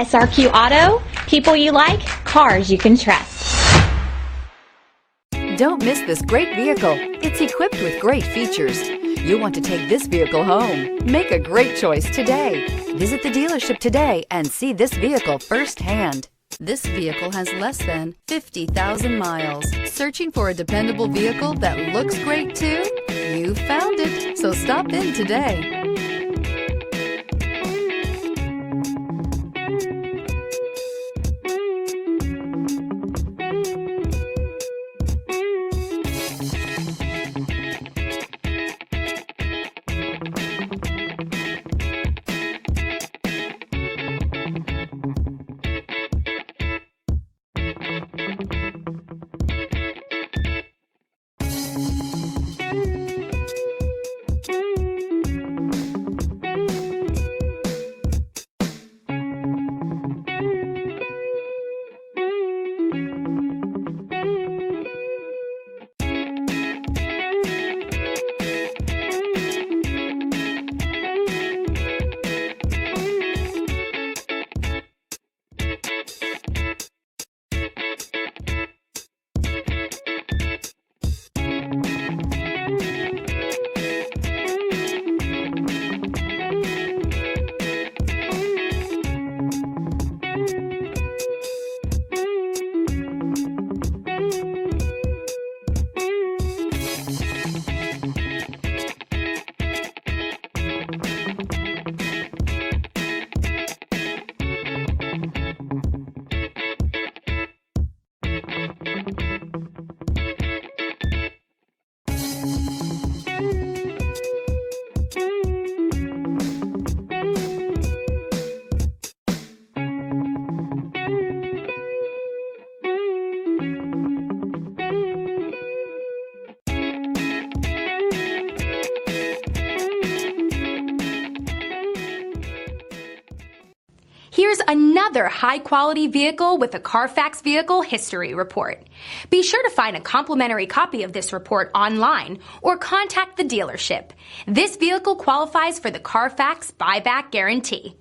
SRQ Auto, people you like, cars you can trust. Don't miss this great vehicle. It's equipped with great features. You'll want to take this vehicle home. Make a great choice today. Visit the dealership today and see this vehicle firsthand. This vehicle has less than 50,000 miles. Searching for a dependable vehicle that looks great too? You found it, so stop in today. Here's another high-quality vehicle with a Carfax Vehicle History Report. Be sure to find a complimentary copy of this report online or contact the dealership. This vehicle qualifies for the Carfax Buyback Guarantee.